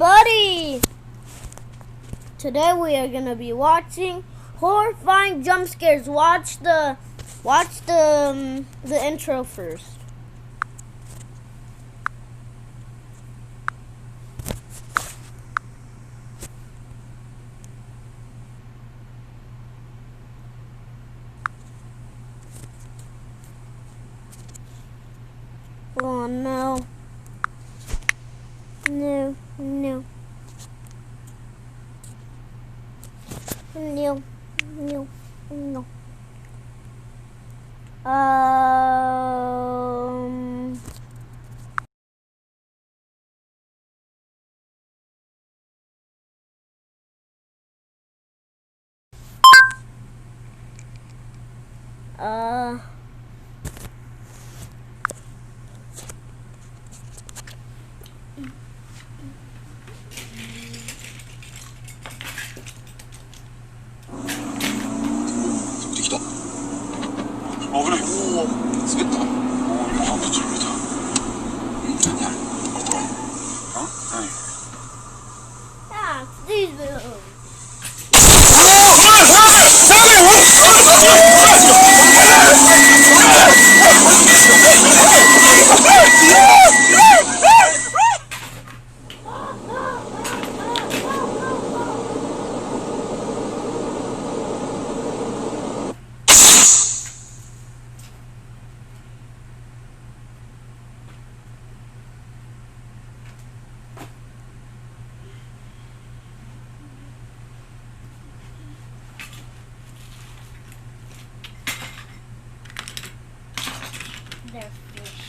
everybody! Today we are gonna be watching horrifying jump scares. Watch the intro first. Oh no. No. No. No. No. No.危ない。おお、滑った。おお、今ぶち抜いた。何あれ？これどう？何？Ah, Jesus. They're fish.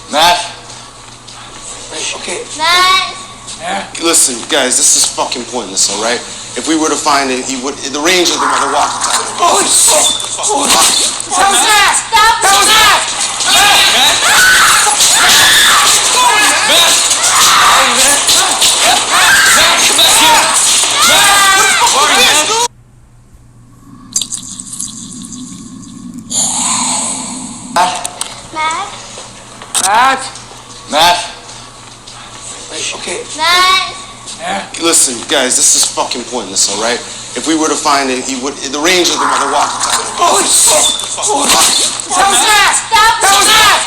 Matt? Okay. Matt! Listen, guys, this is fucking pointless, alright? If we were to find it, the range of the walking time. Holy fuck! That was Matt! Stop! That was Matt! Matt? Okay. Matt! Listen, guys, this is fucking pointless, alright? If we were to find it, the range of the walking time. Holy fuck! That was Matt! Stop! That was Matt!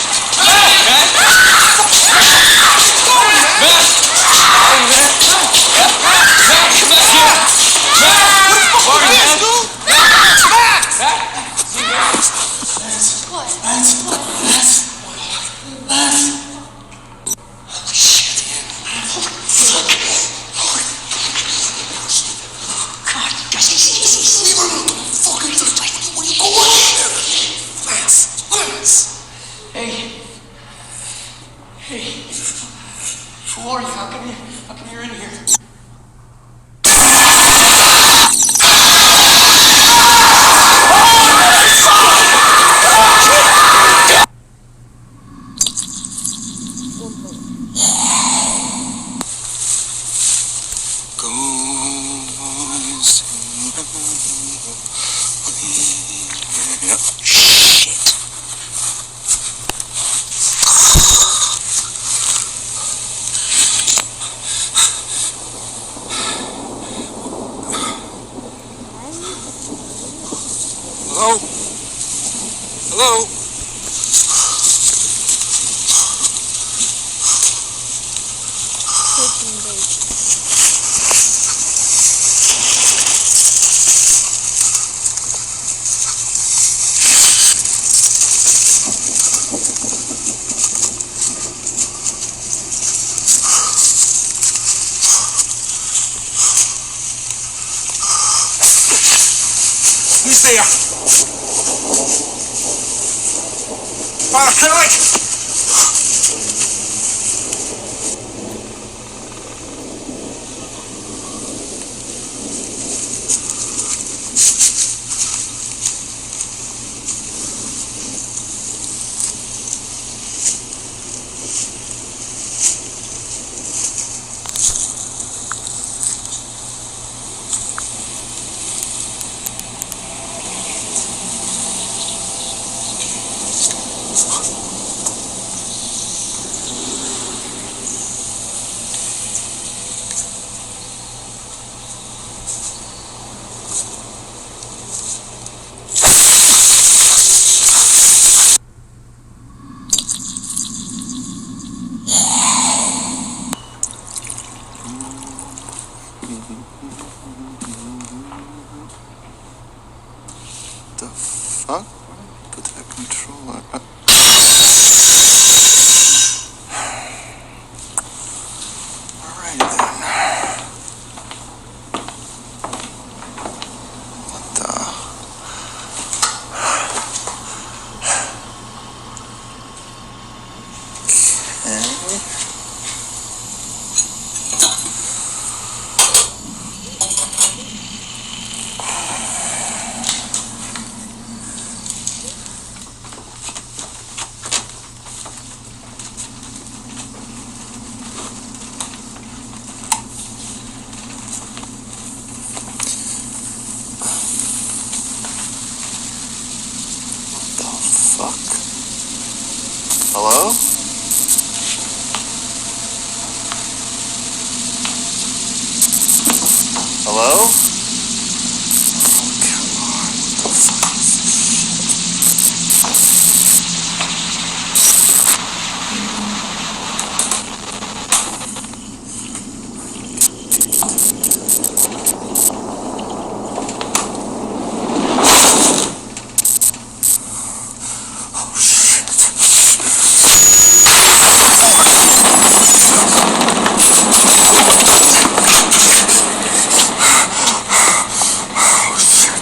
Hey, who are you? How come you're in here? Oh, Hello? Hello? 13 days. Who's there? Father Kelly! The fuck? Put that controller up. Alright then. What the? Okay. Fuck. Hello? Hello? Oh, come on. What the fuck is Oh, shit. Oh, shit.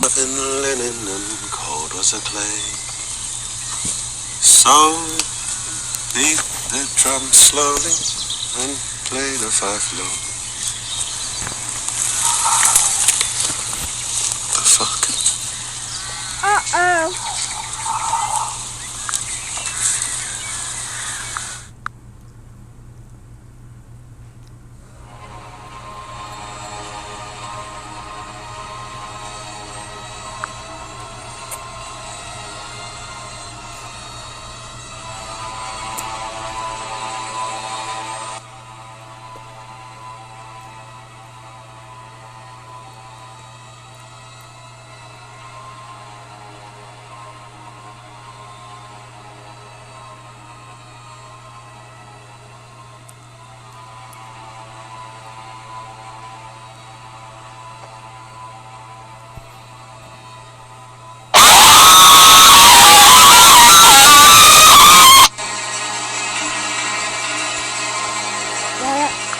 Nothing linen and cold was a clay. So beat the drum slowly and play the five low. The fuck? Uh-oh.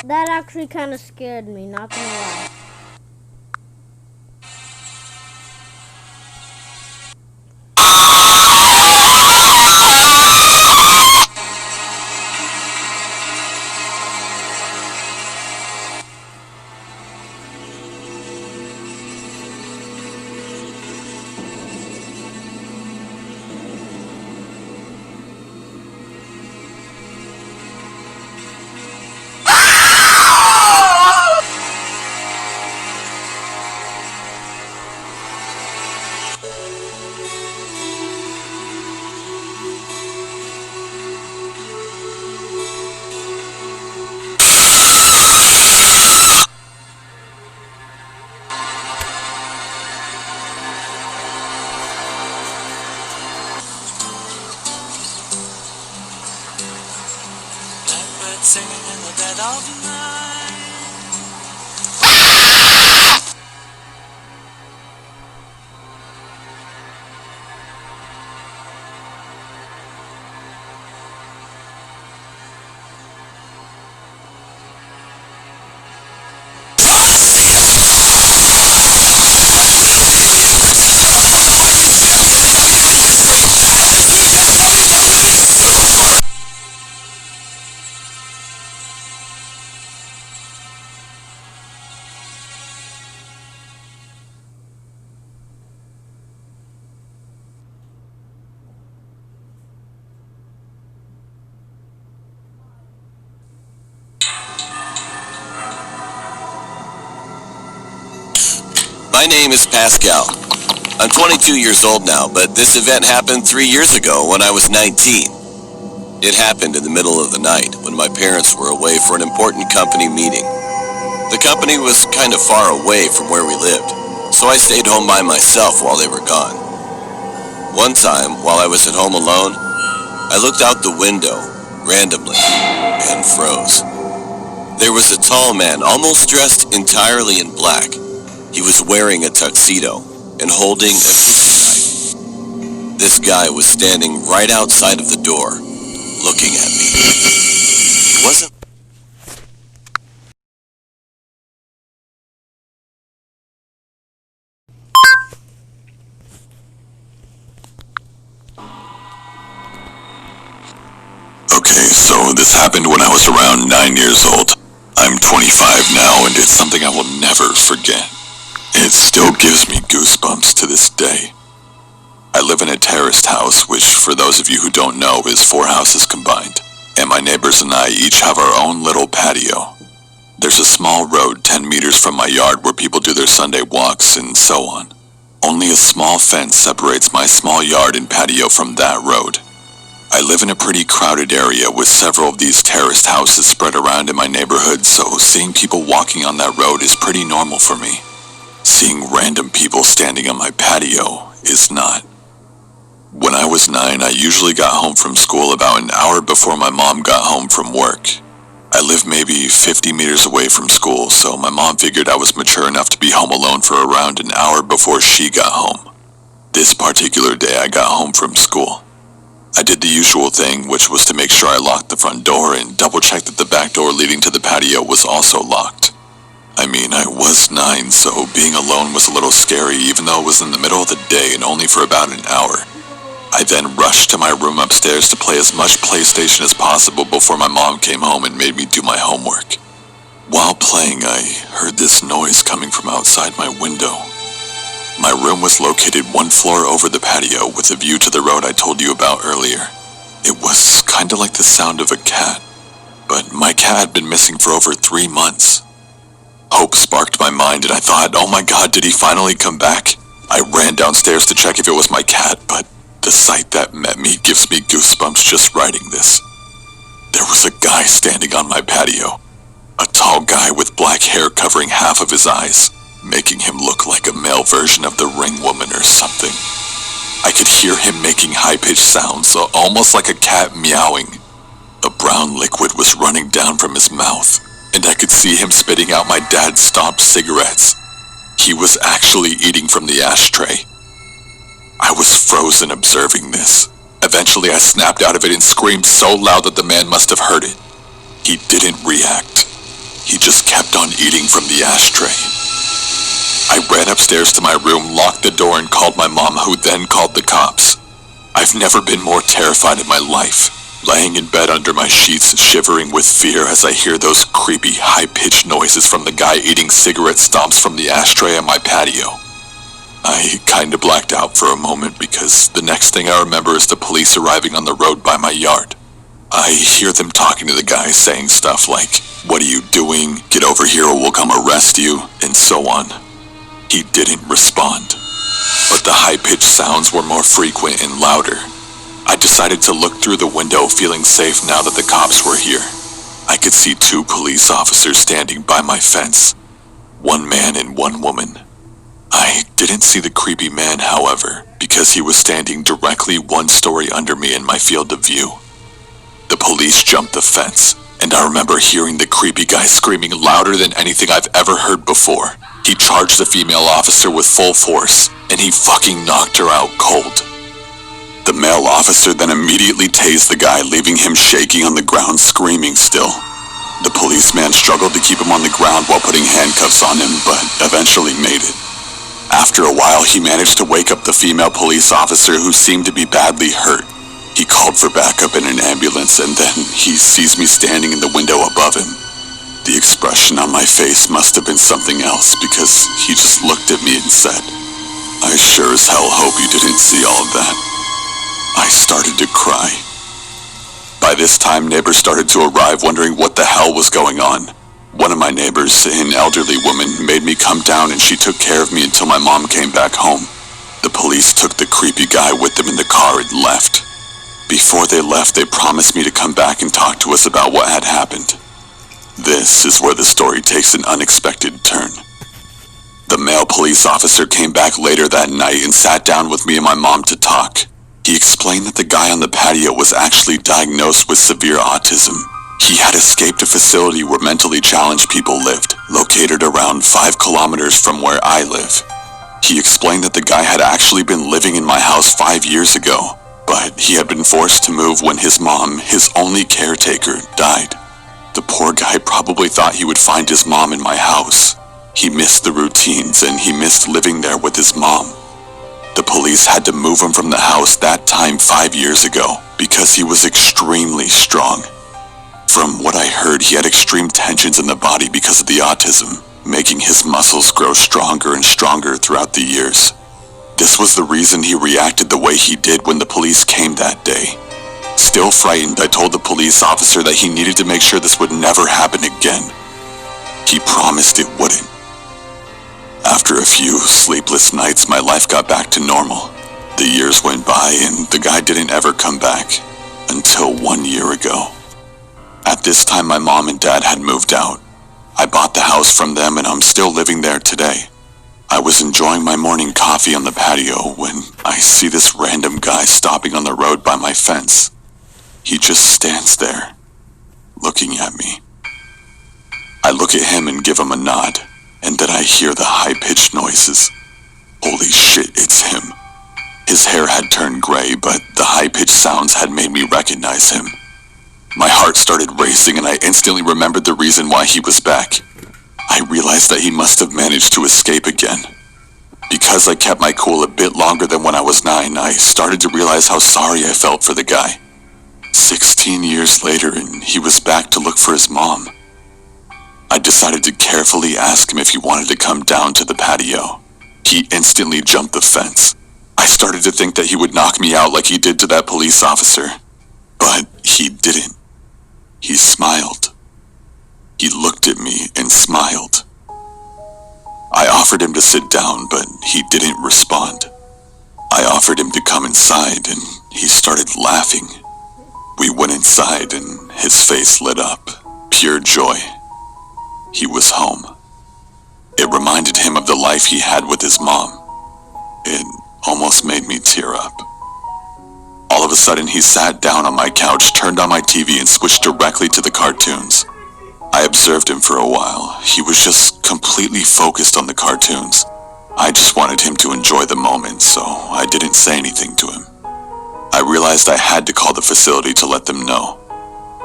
That actually kind of scared me, not gonna lie. singing in the dead of night. My name is Pascal. I'm 22 years old now, but this event happened 3 years ago when I was 19. It happened in the middle of the night when my parents were away for an important company meeting. The company was kind of far away from where we lived, so I stayed home by myself while they were gone. One time, while I was at home alone, I looked out the window randomly and froze. There was a tall man, almost dressed entirely in black. He was wearing a tuxedo and holding a kitchen knife. This guy was standing right outside of the door, looking at me. He wasn't... Okay, so this happened when I was around 9 years old. I'm 25 now, and it's something I will never forget. It still gives me goosebumps to this day. I live in a terraced house, which for those of you who don't know is 4 houses combined, and my neighbors and I each have our own little patio. There's a small road 10 meters from my yard where people do their Sunday walks and so on. Only a small fence separates my small yard and patio from that road. I live in a pretty crowded area with several of these terraced houses spread around in my neighborhood, so seeing people walking on that road is pretty normal for me. Seeing random people standing on my patio is not. When I was 9, I usually got home from school about an hour before my mom got home from work. I live maybe 50 meters away from school, so my mom figured I was mature enough to be home alone for around an hour before she got home. This particular day I got home from school. I did the usual thing, which was to make sure I locked the front door and double-check that the back door leading to the patio was also locked. I mean, I was 9, so being alone was a little scary even though it was in the middle of the day and only for about an hour. I then rushed to my room upstairs to play as much PlayStation as possible before my mom came home and made me do my homework. While playing, I heard this noise coming from outside my window. My room was located 1 floor over the patio with a view to the road I told you about earlier. It was kinda like the sound of a cat, but my cat had been missing for over 3 months. Hope sparked my mind and I thought, oh my god, did he finally come back? I ran downstairs to check if it was my cat, but the sight that met me gives me goosebumps just writing this. There was a guy standing on my patio. A tall guy with black hair covering half of his eyes, making him look like a male version of the Ring Woman or something. I could hear him making high-pitched sounds, almost like a cat meowing. A brown liquid was running down from his mouth, and I could see him spitting out my dad's stopped cigarettes. He was actually eating from the ashtray. I was frozen observing this. Eventually I snapped out of it and screamed so loud that the man must have heard it. He didn't react. He just kept on eating from the ashtray. I ran upstairs to my room, locked the door, and called my mom, who then called the cops. I've never been more terrified in my life. Laying in bed under my sheets, shivering with fear as I hear those creepy, high-pitched noises from the guy eating cigarette stumps from the ashtray on my patio. I kinda blacked out for a moment because the next thing I remember is the police arriving on the road by my yard. I hear them talking to the guy, saying stuff like, "What are you doing? Get over here or we'll come arrest you," and so on. He didn't respond, but the high-pitched sounds were more frequent and louder. I decided to look through the window, feeling safe now that the cops were here. I could see 2 police officers standing by my fence, 1 man and 1 woman. I didn't see the creepy man, however, because he was standing directly 1 story under me in my field of view. The police jumped the fence, and I remember hearing the creepy guy screaming louder than anything I've ever heard before. He charged the female officer with full force, and he fucking knocked her out cold. The male officer then immediately tased the guy, leaving him shaking on the ground, screaming still. The policeman struggled to keep him on the ground while putting handcuffs on him, but eventually made it. After a while, he managed to wake up the female police officer, who seemed to be badly hurt. He called for backup in an ambulance, and then he sees me standing in the window above him. The expression on my face must have been something else, because he just looked at me and said, "I sure as hell hope you didn't see all of that." I started to cry. By this time, neighbors started to arrive, wondering what the hell was going on. One of my neighbors, an elderly woman, made me come down, and she took care of me until my mom came back home. The police took the creepy guy with them in the car and left. Before they left, they promised me to come back and talk to us about what had happened. This is where the story takes an unexpected turn. The male police officer came back later that night and sat down with me and my mom to talk. He explained that the guy on the patio was actually diagnosed with severe autism. He had escaped a facility where mentally challenged people lived, located around 5 kilometers from where I live. He explained that the guy had actually been living in my house 5 years ago, but he had been forced to move when his mom, his only caretaker, died. The poor guy probably thought he would find his mom in my house. He missed the routines, and he missed living there with his mom. The police had to move him from the house that time 5 years ago because he was extremely strong. From what I heard, he had extreme tensions in the body because of the autism, making his muscles grow stronger and stronger throughout the years. This was the reason he reacted the way he did when the police came that day. Still frightened, I told the police officer that he needed to make sure this would never happen again. He promised it wouldn't. After a few sleepless nights, my life got back to normal. The years went by, and the guy didn't ever come back, until 1 year ago. At this time, my mom and dad had moved out. I bought the house from them, and I'm still living there today. I was enjoying my morning coffee on the patio when I see this random guy stopping on the road by my fence. He just stands there, looking at me. I look at him and give him a nod, and then I hear the high-pitched noises. Holy shit, it's him. His hair had turned gray, but the high-pitched sounds had made me recognize him. My heart started racing, and I instantly remembered the reason why he was back. I realized that he must have managed to escape again. Because I kept my cool a bit longer than when I was 9, I started to realize how sorry I felt for the guy. 16 years later, and he was back to look for his mom. I decided to carefully ask him if he wanted to come down to the patio. He instantly jumped the fence. I started to think that he would knock me out like he did to that police officer. But he didn't. He smiled. He looked at me and smiled. I offered him to sit down, but he didn't respond. I offered him to come inside, and he started laughing. We went inside, and his face lit up. Pure joy. He was home. It reminded him of the life he had with his mom. It almost made me tear up. All of a sudden, he sat down on my couch, turned on my TV, and switched directly to the cartoons. I observed him for a while. He was just completely focused on the cartoons. I just wanted him to enjoy the moment, so I didn't say anything to him. I realized I had to call the facility to let them know.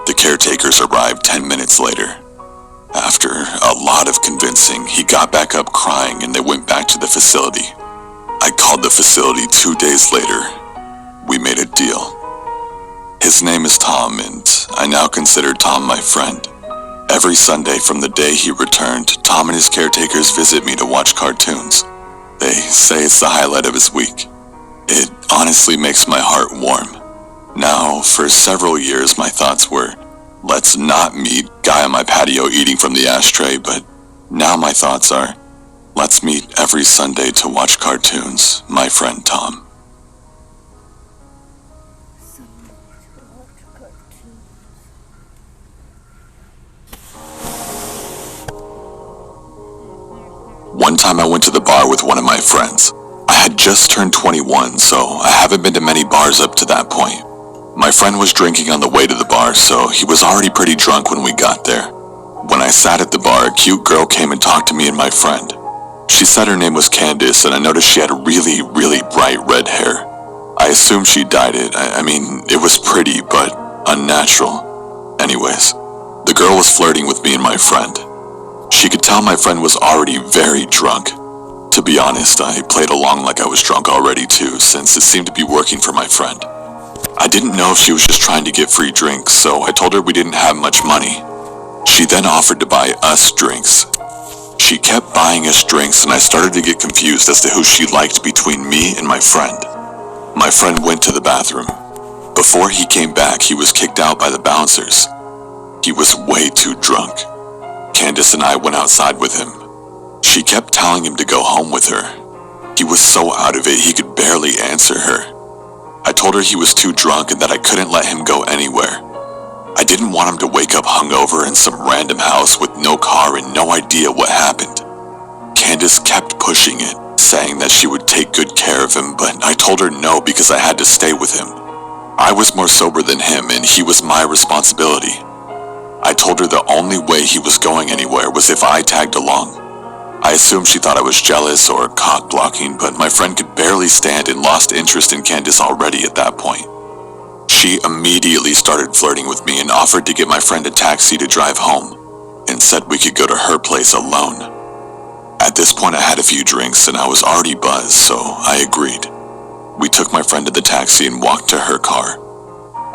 The caretakers arrived 10 minutes later. After a lot of convincing, he got back up crying, and they went back to the facility. I called the facility 2 days later. We made a deal. His name is Tom, and I now consider Tom my friend. Every Sunday from the day he returned, Tom and his caretakers visit me to watch cartoons. They say it's the highlight of his week. It honestly makes my heart warm. Now, for several years, my thoughts were, let's not meet guy on my patio eating from the ashtray, but now my thoughts are, let's meet every Sunday to watch cartoons, my friend Tom. One time I went to the bar with one of my friends. I had just turned 21, so I haven't been to many bars up to that point. My friend was drinking on the way to the bar, so he was already pretty drunk when we got there. When I sat at the bar, a cute girl came and talked to me and my friend. She said her name was Candace, and I noticed she had really, really bright red hair. I assumed she dyed it. I mean, it was pretty, but unnatural. Anyways, the girl was flirting with me and my friend. She could tell my friend was already very drunk. To be honest, I played along like I was drunk already too, since it seemed to be working for my friend. I didn't know if she was just trying to get free drinks, so I told her we didn't have much money. She then offered to buy us drinks. She kept buying us drinks, and I started to get confused as to who she liked between me and my friend. My friend went to the bathroom. Before he came back, he was kicked out by the bouncers. He was way too drunk. Candace and I went outside with him. She kept telling him to go home with her. He was so out of it, he could barely answer her. I told her he was too drunk and that I couldn't let him go anywhere. I didn't want him to wake up hungover in some random house with no car and no idea what happened. Candace kept pushing it, saying that she would take good care of him, but I told her no because I had to stay with him. I was more sober than him and he was my responsibility. I told her the only way he was going anywhere was if I tagged along. I assumed she thought I was jealous or cock-blocking, but my friend could barely stand and lost interest in Candace already at that point. She immediately started flirting with me and offered to get my friend a taxi to drive home, and said we could go to her place alone. At this point I had a few drinks and I was already buzzed, so I agreed. We took my friend to the taxi and walked to her car.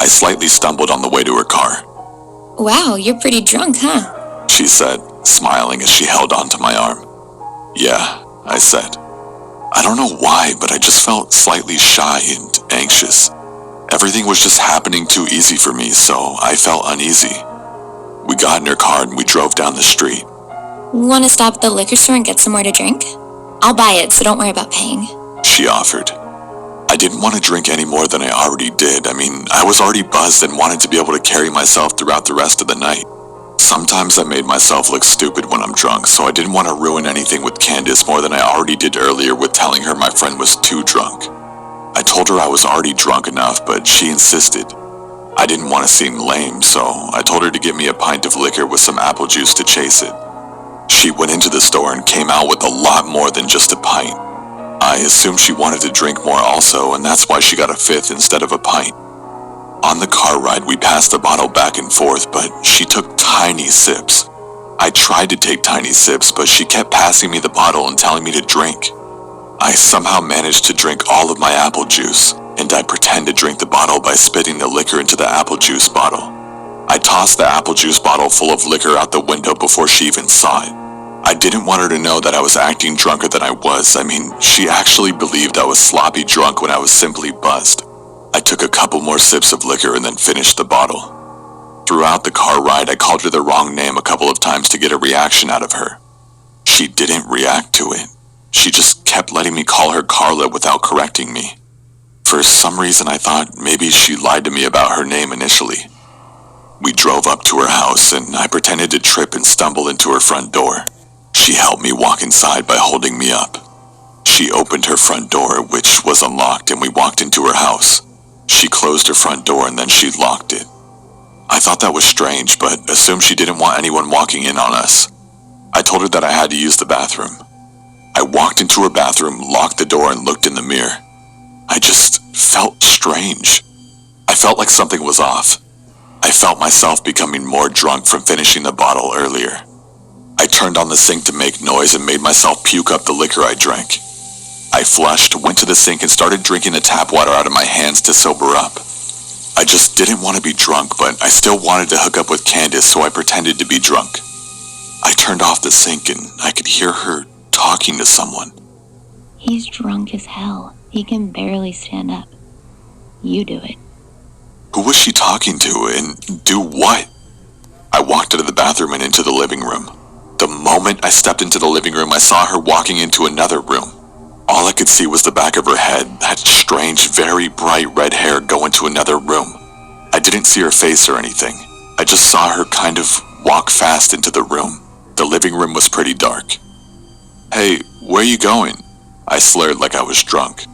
I slightly stumbled on the way to her car. Wow, you're pretty drunk, huh? She said, smiling as she held onto my arm. Yeah, I said. I don't know why, but I just felt slightly shy and anxious. Everything was just happening too easy for me, so I felt uneasy. We got in her car and we drove down the street. Want to stop at the liquor store and get some more to drink? I'll buy it, so don't worry about paying. She offered. I didn't want to drink any more than I already did. I mean, I was already buzzed and wanted to be able to carry myself throughout the rest of the night. Sometimes I made myself look stupid when I'm drunk, so I didn't want to ruin anything with Candace more than I already did earlier with telling her my friend was too drunk. I told her I was already drunk enough, but she insisted. I didn't want to seem lame, so I told her to get me a pint of liquor with some apple juice to chase it. She went into the store and came out with a lot more than just a pint. I assumed she wanted to drink more also, and that's why she got a fifth instead of a pint. On the car ride, we passed the bottle back and forth, but she took tiny sips. I tried to take tiny sips, but she kept passing me the bottle and telling me to drink. I somehow managed to drink all of my apple juice, and I pretend to drink the bottle by spitting the liquor into the apple juice bottle. I tossed the apple juice bottle full of liquor out the window before she even saw it. I didn't want her to know that I was acting drunker than I was. I mean, she actually believed I was sloppy drunk when I was simply buzzed. I took a couple more sips of liquor and then finished the bottle. Throughout the car ride, I called her the wrong name a couple of times to get a reaction out of her. She didn't react to it. She just kept letting me call her Carla without correcting me. For some reason, I thought maybe she lied to me about her name initially. We drove up to her house, and I pretended to trip and stumble into her front door. She helped me walk inside by holding me up. She opened her front door, which was unlocked, and we walked into her house. She closed her front door and then she locked it. I thought that was strange, but assumed she didn't want anyone walking in on us. I told her that I had to use the bathroom. I walked into her bathroom, locked the door, and looked in the mirror. I just felt strange. I felt like something was off. I felt myself becoming more drunk from finishing the bottle earlier. I turned on the sink to make noise and made myself puke up the liquor I drank. I flushed, went to the sink, and started drinking the tap water out of my hands to sober up. I just didn't want to be drunk, but I still wanted to hook up with Candace, so I pretended to be drunk. I turned off the sink and I could hear her talking to someone. He's drunk as hell. He can barely stand up. You do it. Who was she talking to, and do what? I walked out of the bathroom and into the living room. The moment I stepped into the living room, I saw her walking into another room. All I could see was the back of her head, that strange, very bright red hair go into another room. I didn't see her face or anything. I just saw her kind of walk fast into the room. The living room was pretty dark. Hey, where are you going? I slurred like I was drunk.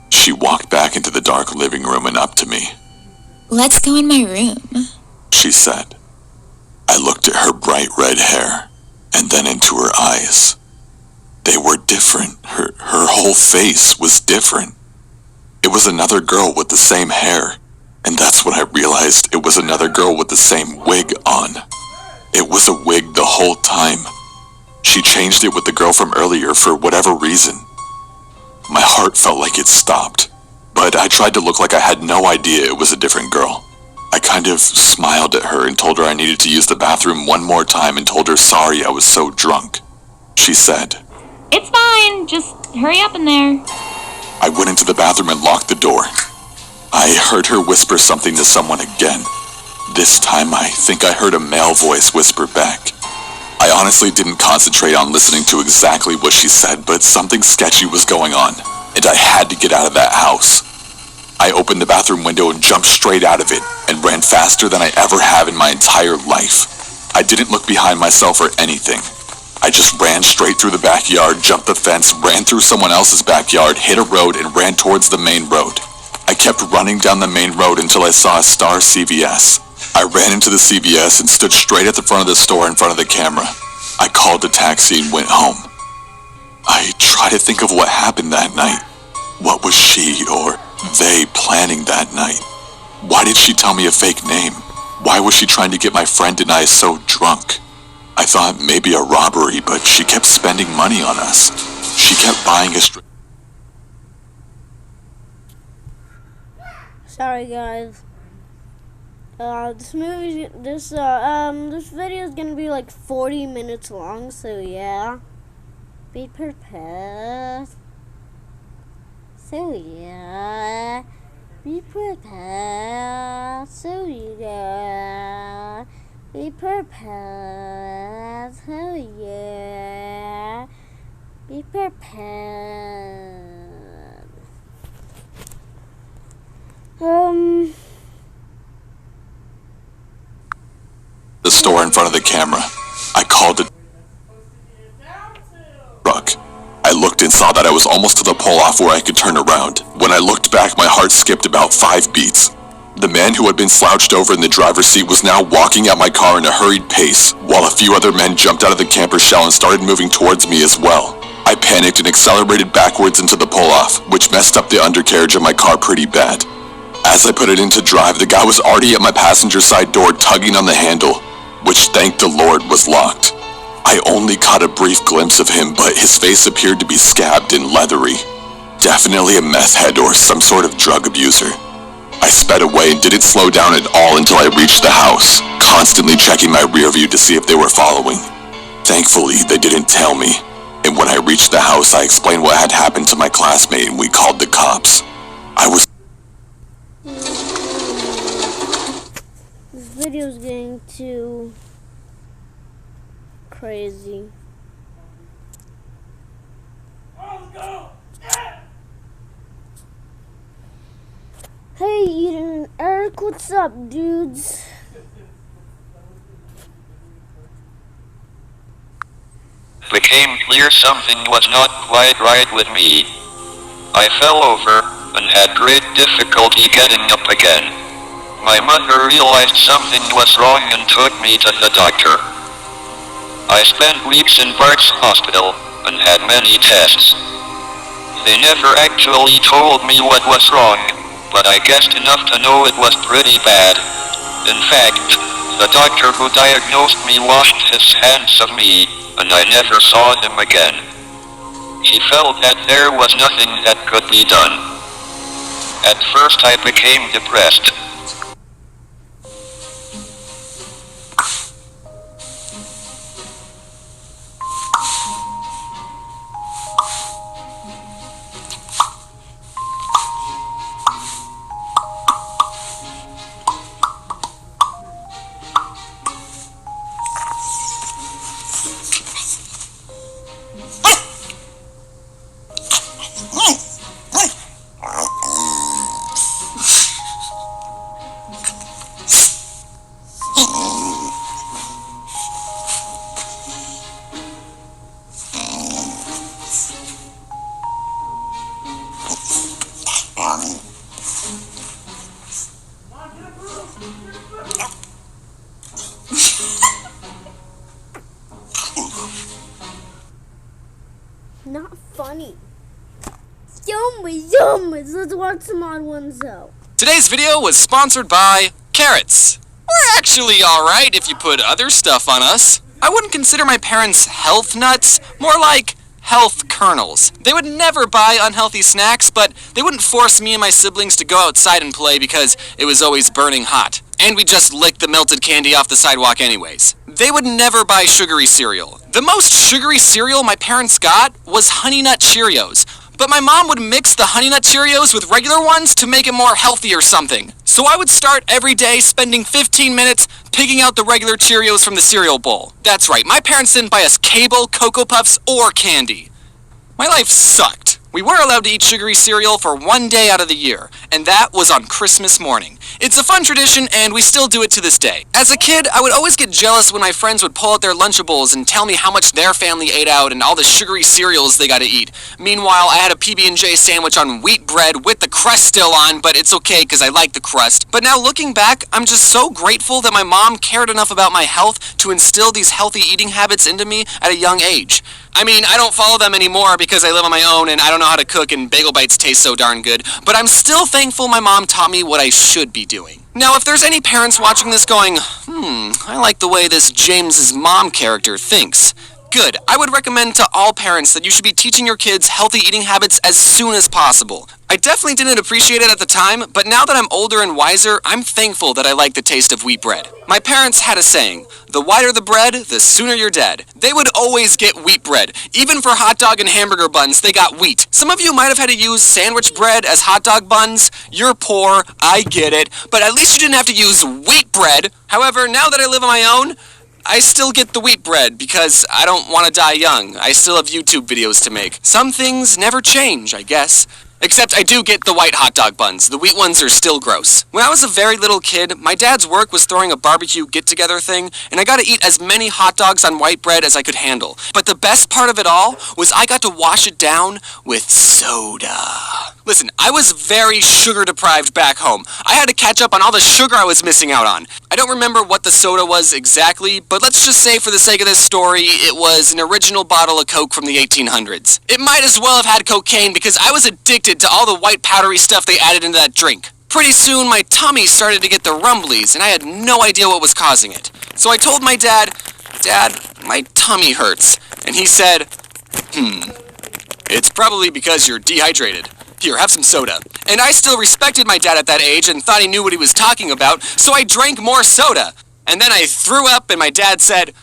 She walked back into the dark living room and up to me. Let's go in my room, she said. I looked at her bright red hair, and then into her eyes. They were different. Her whole face was different. It was another girl with the same hair, and that's when I realized it was another girl with the same wig on. It was a wig the whole time. She changed it with the girl from earlier for whatever reason. My heart felt like it stopped, but I tried to look like I had no idea it was a different girl. I kind of smiled at her and told her I needed to use the bathroom one more time and told her sorry I was so drunk. She said, It's fine, just hurry up in there. I went into the bathroom and locked the door. I heard her whisper something to someone again. This time I think I heard a male voice whisper back. I honestly didn't concentrate on listening to exactly what she said, but something sketchy was going on, and I had to get out of that house. I opened the bathroom window and jumped straight out of it, and ran faster than I ever have in my entire life. I didn't look behind myself or anything. I just ran straight through the backyard, jumped the fence, ran through someone else's backyard, hit a road, and ran towards the main road. I kept running down the main road until I saw a Star CVS. I ran into the CVS and stood straight at the front of the store in front of the camera. I called a taxi and went home. I tried to think of what happened that night. What was she or they planning that night? Why did she tell me a fake name? Why was she trying to get my friend and I so drunk? I thought maybe a robbery, but she kept spending money on us. She kept buying us... Sorry, guys. This video is gonna be like 40 minutes long, so yeah. Be prepared. So yeah. Be prepared. So yeah. Be prepared. So yeah. Be prepared. The store in front of the camera. I called it truck. I looked and saw that I was almost to the pull-off where I could turn around. When I looked back, my heart skipped about 5 beats. The man who had been slouched over in the driver's seat was now walking at my car in a hurried pace, while a few other men jumped out of the camper shell and started moving towards me as well. I panicked and accelerated backwards into the pull-off, which messed up the undercarriage of my car pretty bad. As I put it into drive, the guy was already at my passenger side door tugging on the handle, which thank the Lord was locked. I only caught a brief glimpse of him, but his face appeared to be scabbed and leathery. Definitely a meth head or some sort of drug abuser. I sped away and didn't slow down at all until I reached the house, constantly checking my rear view to see if they were following. Thankfully, they didn't tail me, and when I reached the house, I explained what had happened to my classmate and we called the cops. This video's getting too crazy. Hey, Eden and Eric, what's up, dudes? Became clear something was not quite right with me. I fell over and had great difficulty getting up again. My mother realized something was wrong and took me to the doctor. I spent weeks in Bart's hospital and had many tests. They never actually told me what was wrong, but I guessed enough to know it was pretty bad. In fact, the doctor who diagnosed me washed his hands of me, and I never saw him again. He felt that there was nothing that could be done. At first I became depressed. Yummy. Let's watch some odd ones though. Today's video was sponsored by carrots. We're actually alright if you put other stuff on us. I wouldn't consider my parents health nuts, more like health kernels. They would never buy unhealthy snacks, but they wouldn't force me and my siblings to go outside and play because it was always burning hot. And we just licked the melted candy off the sidewalk anyways. They would never buy sugary cereal. The most sugary cereal my parents got was Honey Nut Cheerios. But my mom would mix the Honey Nut Cheerios with regular ones to make it more healthy or something. So I would start every day spending 15 minutes picking out the regular Cheerios from the cereal bowl. That's right, my parents didn't buy us Cable, Cocoa Puffs, or candy. My life sucked. We were allowed to eat sugary cereal for one day out of the year, and that was on Christmas morning. It's a fun tradition, and we still do it to this day. As a kid, I would always get jealous when my friends would pull out their Lunchables and tell me how much their family ate out and all the sugary cereals they got to eat. Meanwhile, I had a PB&J sandwich on wheat bread with the crust still on, but it's okay because I like the crust. But now looking back, I'm just so grateful that my mom cared enough about my health to instill these healthy eating habits into me at a young age. I mean, I don't follow them anymore because I live on my own and I don't know how to cook and bagel bites taste so darn good, but I'm still thankful my mom taught me what I should be doing. Now, if there's any parents watching this going, I like the way this James's mom character thinks. Good. I would recommend to all parents that you should be teaching your kids healthy eating habits as soon as possible. I definitely didn't appreciate it at the time, but now that I'm older and wiser, I'm thankful that I like the taste of wheat bread. My parents had a saying, the whiter the bread, the sooner you're dead. They would always get wheat bread. Even for hot dog and hamburger buns, they got wheat. Some of you might have had to use sandwich bread as hot dog buns. You're poor, I get it, but at least you didn't have to use wheat bread. However, now that I live on my own, I still get the wheat bread because I don't want to die young. I still have YouTube videos to make. Some things never change, I guess. Except I do get the white hot dog buns. The wheat ones are still gross. When I was a very little kid, my dad's work was throwing a barbecue get-together thing, and I got to eat as many hot dogs on white bread as I could handle. But the best part of it all was I got to wash it down with soda. Listen, I was very sugar-deprived back home. I had to catch up on all the sugar I was missing out on. I don't remember what the soda was exactly, but let's just say for the sake of this story, it was an original bottle of Coke from the 1800s. It might as well have had cocaine because I was addicted to all the white powdery stuff they added into that drink. Pretty soon, my tummy started to get the rumblies, and I had no idea what was causing it. So I told my dad, "Dad, my tummy hurts." And he said, "It's probably because you're dehydrated. Here, have some soda." And I still respected my dad at that age and thought he knew what he was talking about, so I drank more soda. And then I threw up and my dad said,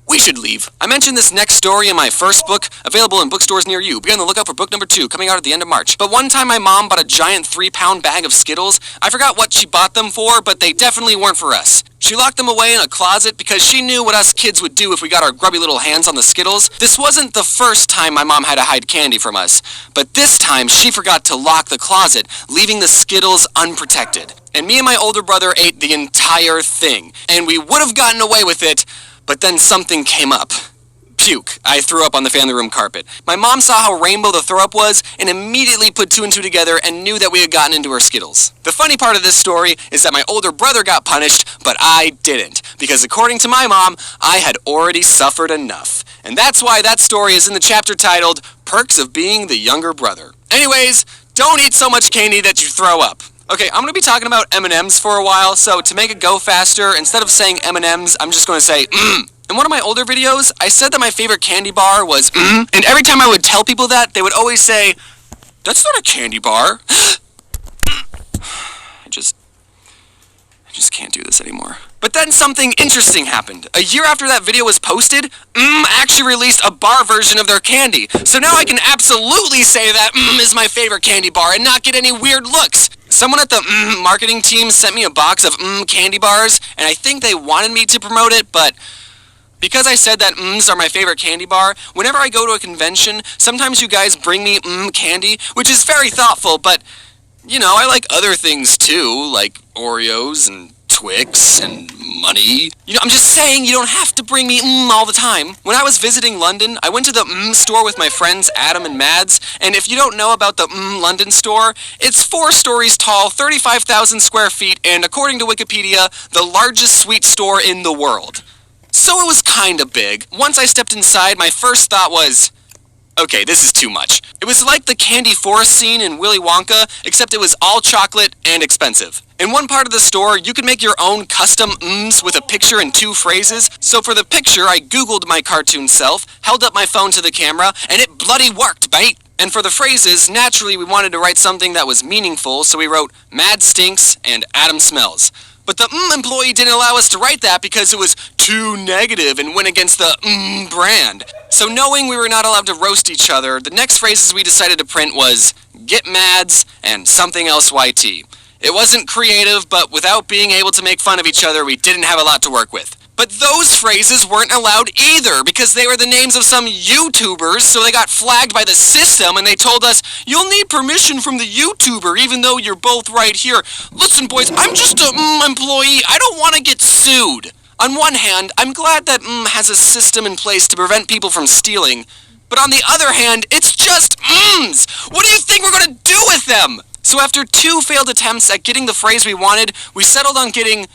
"We should leave." I mentioned this next story in my first book, available in bookstores near you. Be on the lookout for book number 2, coming out at the end of March. But one time my mom bought a giant 3-pound bag of Skittles. I forgot what she bought them for, but they definitely weren't for us. She locked them away in a closet because she knew what us kids would do if we got our grubby little hands on the Skittles. This wasn't the first time my mom had to hide candy from us, but this time she forgot to lock the closet, leaving the Skittles unprotected. And me and my older brother ate the entire thing, and we would have gotten away with it, but then something came up. Puke. I threw up on the family room carpet. My mom saw how rainbow the throw-up was and immediately put 2 and 2 together and knew that we had gotten into her Skittles. The funny part of this story is that my older brother got punished, but I didn't. Because according to my mom, I had already suffered enough. And that's why that story is in the chapter titled, Perks of Being the Younger Brother. Anyways, don't eat so much candy that you throw up. Okay, I'm going to be talking about M&Ms for a while, so to make it go faster, instead of saying M&Ms, I'm just going to say, In one of my older videos, I said that my favorite candy bar was and every time I would tell people that, they would always say, "That's not a candy bar." I just can't do this anymore. But then something interesting happened. A year after that video was posted, actually released a bar version of their candy. So now I can absolutely say that is my favorite candy bar and not get any weird looks. Someone at the marketing team sent me a box of candy bars, and I think they wanted me to promote it, but because I said that are my favorite candy bar, whenever I go to a convention, sometimes you guys bring me candy, which is very thoughtful, but, you know, I like other things too, like Oreos and Twix and money. You know, I'm just saying you don't have to bring me all the time. When I was visiting London, I went to the store with my friends Adam and Mads, and if you don't know about the London store, it's 4 stories tall, 35,000 square feet, and according to Wikipedia, the largest sweet store in the world. So it was kinda big. Once I stepped inside, my first thought was, Okay, this is too much. It was like the candy forest scene in Willy Wonka, except it was all chocolate and expensive. In one part of the store, you could make your own custom mms with a picture and 2 phrases. So for the picture, I googled my cartoon self, held up my phone to the camera, and it bloody worked, mate! And for the phrases, naturally we wanted to write something that was meaningful, so we wrote Mad Stinks and Adam Smells. But the employee didn't allow us to write that because it was too negative and went against the brand. So knowing we were not allowed to roast each other, the next phrases we decided to print was Get Mads and something else YT. It wasn't creative, but without being able to make fun of each other, we didn't have a lot to work with. But those phrases weren't allowed either, because they were the names of some YouTubers, so they got flagged by the system, and they told us, you'll need permission from the YouTuber, even though you're both right here. Listen, boys, I'm just a employee. I don't want to get sued. On one hand, I'm glad that has a system in place to prevent people from stealing, but on the other hand, it's just What do you think we're going to do with them? So after 2 failed attempts at getting the phrase we wanted, we settled on getting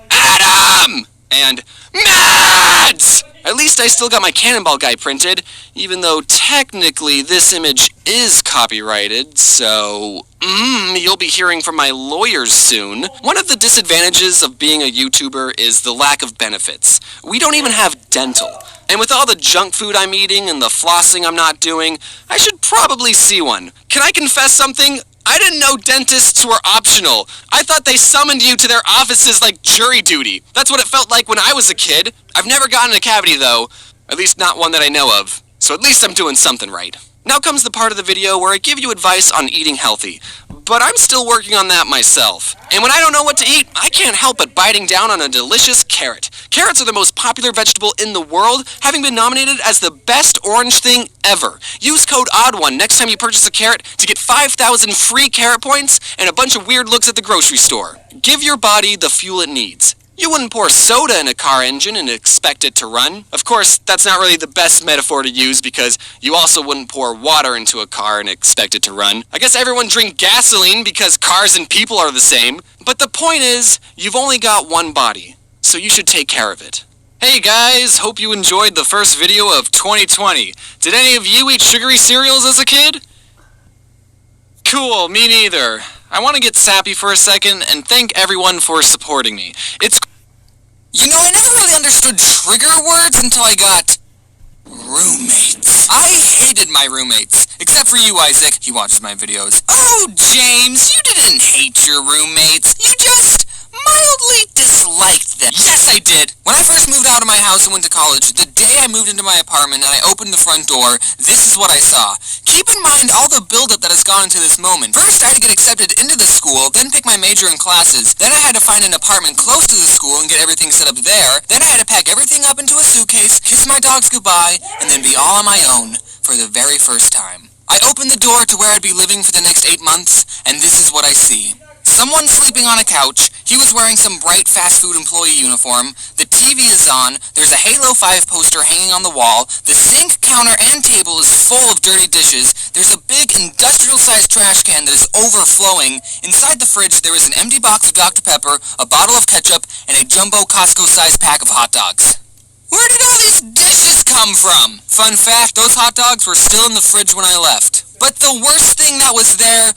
Adam and Mads! At least I still got my Cannonball guy printed, even though technically this image is copyrighted, so you'll be hearing from my lawyers soon. One of the disadvantages of being a YouTuber is the lack of benefits. We don't even have dental. And with all the junk food I'm eating and the flossing I'm not doing, I should probably see one. Can I confess something? I didn't know dentists were optional. I thought they summoned you to their offices like jury duty. That's what it felt like when I was a kid. I've never gotten a cavity though. At least not one that I know of. So at least I'm doing something right. Now comes the part of the video where I give you advice on eating healthy. But I'm still working on that myself. And when I don't know what to eat, I can't help but biting down on a delicious carrot. Carrots are the most popular vegetable in the world, having been nominated as the best orange thing ever. Use code ODD1 next time you purchase a carrot to get 5,000 free carrot points and a bunch of weird looks at the grocery store. Give your body the fuel it needs. You wouldn't pour soda in a car engine and expect it to run. Of course, that's not really the best metaphor to use because you also wouldn't pour water into a car and expect it to run. I guess everyone drink gasoline because cars and people are the same. But the point is, you've only got one body, so you should take care of it. Hey guys, hope you enjoyed the first video of 2020. Did any of you eat sugary cereals as a kid? Cool, me neither. I want to get sappy for a second and thank everyone for supporting me. You know, I never really understood trigger words until I got roommates. I hated my roommates. Except for you, Isaac. He watches my videos. Oh, James, you didn't hate your roommates. You just mildly disliked them. Yes, I did. When I first moved out of my house and went to college, the day I moved into my apartment and I opened the front door, this is what I saw. Keep in mind all the buildup that has gone into this moment. First, I had to get accepted into the school, then pick my major in classes. Then I had to find an apartment close to the school and get everything set up there. Then I had to pack everything up into a suitcase, kiss my dogs goodbye, and then be all on my own for the very first time. I opened the door to where I'd be living for the next 8 months, and this is what I see. Someone sleeping on a couch. He was wearing some bright fast food employee uniform. The TV is on. There's a Halo 5 poster hanging on the wall. The sink, counter, and table is full of dirty dishes. There's a big industrial-sized trash can that is overflowing. Inside the fridge, there is an empty box of Dr. Pepper, a bottle of ketchup, and a jumbo Costco-sized pack of hot dogs. Where did all these dishes come from? Fun fact, those hot dogs were still in the fridge when I left. But the worst thing that was there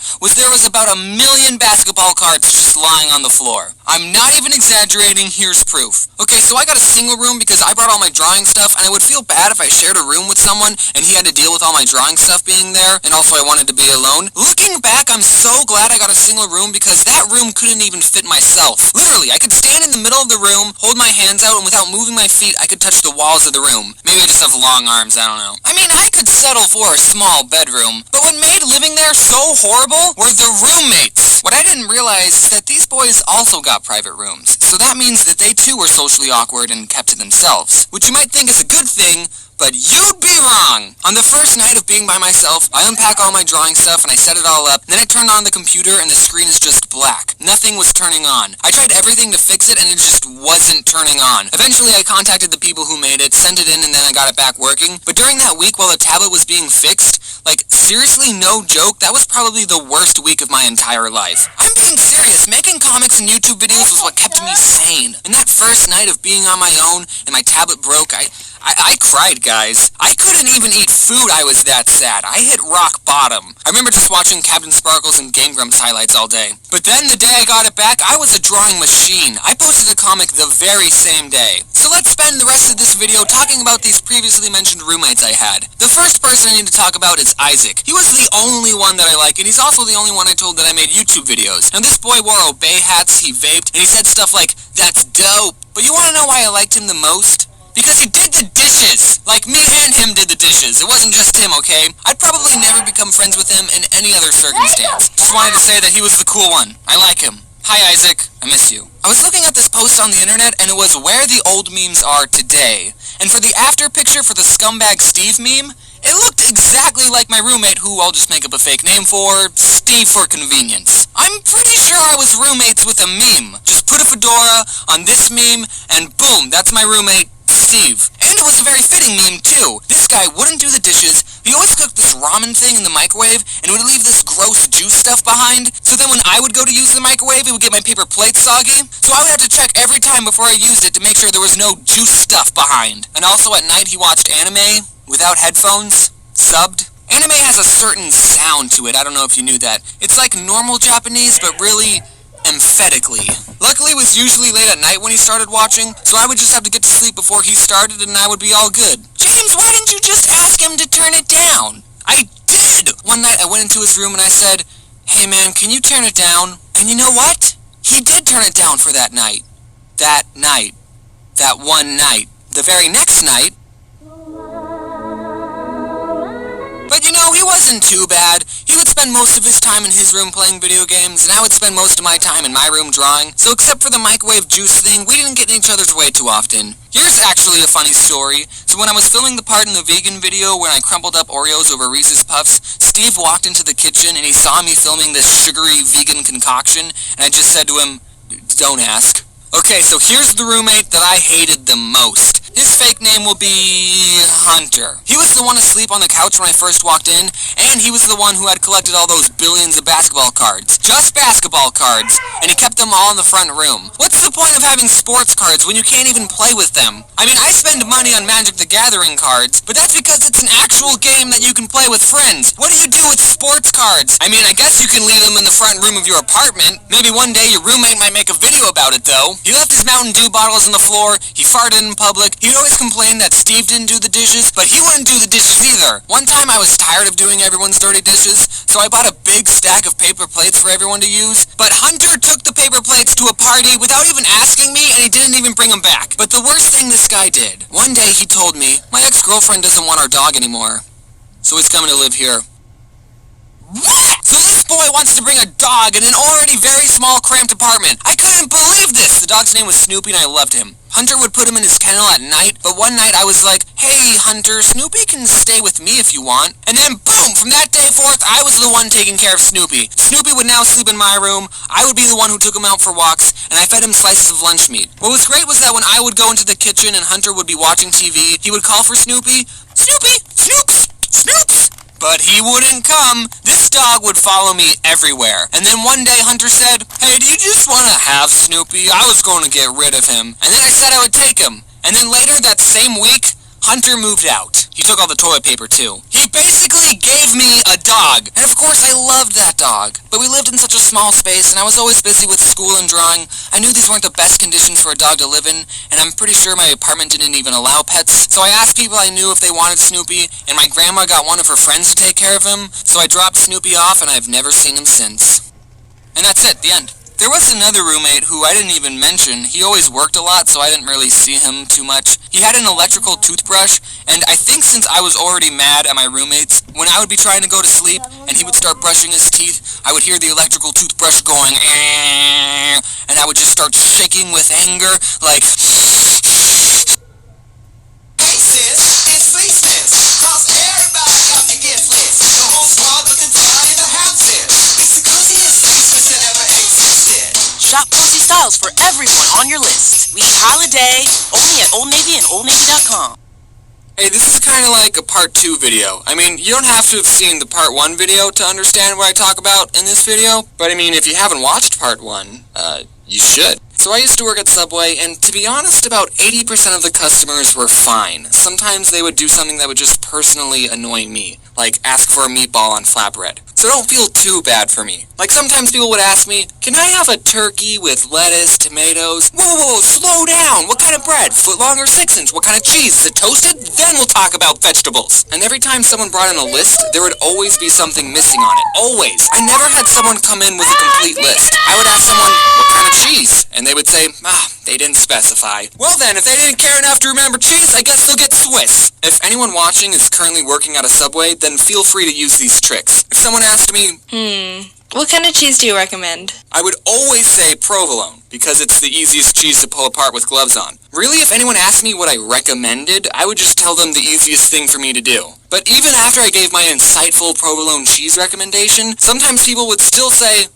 was about 1 million basketball cards just lying on the floor. I'm not even exaggerating, here's proof. Okay, so I got a single room because I brought all my drawing stuff, and I would feel bad if I shared a room with someone and he had to deal with all my drawing stuff being there, and also I wanted to be alone. Looking back, I'm so glad I got a single room because that room couldn't even fit myself. Literally, I could stand in the middle of the room, hold my hands out, and without moving my feet, I could touch the walls of the room. Maybe I just have long arms, I don't know. I mean, I could settle for a small bedroom, but what made living there so horrible were the roommates. What I didn't realize is that these boys also got private rooms, so that means that they too were socially awkward and kept to themselves, which you might think is a good thing, but you'd be wrong! On the first night of being by myself, I unpack all my drawing stuff and I set it all up, then I turn on the computer and the screen is just black. Nothing was turning on. I tried everything to fix it and it just wasn't turning on. Eventually I contacted the people who made it, sent it in, and then I got it back working. But during that week while the tablet was being fixed, like, seriously, no joke, that was probably the worst week of my entire life. I'm being serious, making comics and YouTube videos was what kept me sane. And that first night of being on my own and my tablet broke, I cried, guys. I couldn't even eat food, I was that sad. I hit rock bottom. I remember just watching Captain Sparkles and Game Grumps highlights all day. But then the day I got it back, I was a drawing machine. I posted a comic the very same day. So let's spend the rest of this video talking about these previously mentioned roommates I had. The first person I need to talk about is Isaac. He was the only one that I like, and he's also the only one I told that I made YouTube videos. Now this boy wore Obey hats, he vaped, and he said stuff like, "That's dope." But you wanna know why I liked him the most? Because he did the dishes! Like, me and him did the dishes. It wasn't just him, okay? I'd probably never become friends with him in any other circumstance. Just wanted to say that he was the cool one. I like him. Hi, Isaac. I miss you. I was looking at this post on the internet, and it was where the old memes are today. And for the after picture for the Scumbag Steve meme, it looked exactly like my roommate, who I'll just make up a fake name for, Steve for convenience. I'm pretty sure I was roommates with a meme. Just put a fedora on this meme, and boom, that's my roommate, Steve. And it was a very fitting meme, too. This guy wouldn't do the dishes, he always cooked this ramen thing in the microwave, and would leave this gross juice stuff behind. So then when I would go to use the microwave, it would get my paper plate soggy. So I would have to check every time before I used it to make sure there was no juice stuff behind. And also at night he watched anime without headphones, subbed. Anime has a certain sound to it, I don't know if you knew that. It's like normal Japanese, but really emphatically. Luckily, it was usually late at night when he started watching, so I would just have to get to sleep before he started and I would be all good. James, why didn't you just ask him to turn it down? I did! One night I went into his room and I said, "Hey man, can you turn it down?" And you know what? He did turn it down for that night. That night. That one night. The very next night, but you know, he wasn't too bad. He would spend most of his time in his room playing video games, and I would spend most of my time in my room drawing. So except for the microwave juice thing, we didn't get in each other's way too often. Here's actually a funny story. So when I was filming the part in the vegan video when I crumpled up Oreos over Reese's Puffs, Steve walked into the kitchen and he saw me filming this sugary vegan concoction, and I just said to him, "Don't ask." Okay, so here's the roommate that I hated the most. His fake name will be Hunter. He was the one asleep on the couch when I first walked in, and he was the one who had collected all those billions of basketball cards. Just basketball cards, and he kept them all in the front room. What's the point of having sports cards when you can't even play with them? I mean, I spend money on Magic the Gathering cards, but that's because it's an actual game that you can play with friends. What do you do with sports cards? I mean, I guess you can leave them in the front room of your apartment. Maybe one day your roommate might make a video about it, though. He left his Mountain Dew bottles on the floor, he farted in public, he'd always complain that Steve didn't do the dishes, but he wouldn't do the dishes either. One time I was tired of doing everyone's dirty dishes, so I bought a big stack of paper plates for everyone to use, but Hunter took the paper plates to a party without even asking me, and he didn't even bring them back. But the worst thing this guy did, one day he told me, "My ex-girlfriend doesn't want our dog anymore, so he's coming to live here." What? So this boy wants to bring a dog in an already very small, cramped apartment. I couldn't believe this! The dog's name was Snoopy and I loved him. Hunter would put him in his kennel at night, but one night I was like, "Hey, Hunter, Snoopy can stay with me if you want." And then boom! From that day forth, I was the one taking care of Snoopy. Snoopy would now sleep in my room, I would be the one who took him out for walks, and I fed him slices of lunch meat. What was great was that when I would go into the kitchen and Hunter would be watching TV, he would call for Snoopy, "Snoopy! Snoops! Snoops!" But he wouldn't come. This dog would follow me everywhere. And then one day Hunter said, "Hey, do you just want to have Snoopy? I was going to get rid of him." And then I said I would take him. And then later that same week, Hunter moved out. He took all the toilet paper too. He basically gave me a dog. And of course I loved that dog. But we lived in such a small space and I was always busy with school and drawing. I knew these weren't the best conditions for a dog to live in, and I'm pretty sure my apartment didn't even allow pets. So I asked people I knew if they wanted Snoopy, and my grandma got one of her friends to take care of him. So I dropped Snoopy off and I've never seen him since. And that's it, the end. There was another roommate who I didn't even mention. He always worked a lot, so I didn't really see him too much. He had an electrical toothbrush, and I think since I was already mad at my roommates, when I would be trying to go to sleep, and he would start brushing his teeth, I would hear the electrical toothbrush going, and I would just start shaking with anger, like... Hey sis, it's Fleeceness, cause everybody up to get fleeced. The whole squad looking fly in the house here. It's the coziest Fleeceness that ever existed. Shop cozy styles for everyone on your list. We holiday only at Old Navy and OldNavy.com. Hey, this is kind of like a part 2 video. I mean, you don't have to have seen the part 1 video to understand what I talk about in this video, but I mean, if you haven't watched part 1, you should. So So I used to work at Subway, and to be honest, about 80% of the customers were fine. Sometimes they would do something that would just personally annoy me, like ask for a meatball on flatbread. So don't feel too bad for me. Like sometimes people would ask me, can I have a turkey with lettuce, tomatoes? Whoa, slow down. What kind of bread? Footlong or 6-inch? What kind of cheese? Is it toasted? Then we'll talk about vegetables. And every time someone brought in a list, there would always be something missing on it. Always. I never had someone come in with a complete list. I would ask someone, what kind of cheese? And they would say, they didn't specify. Well then, if they didn't care enough to remember cheese, I guess they'll get Swiss. If anyone watching is currently working at a Subway, then feel free to use these tricks. If someone asked me, what kind of cheese do you recommend? I would always say provolone, because it's the easiest cheese to pull apart with gloves on. Really, if anyone asked me what I recommended, I would just tell them the easiest thing for me to do. But even after I gave my insightful provolone cheese recommendation, sometimes people would still say,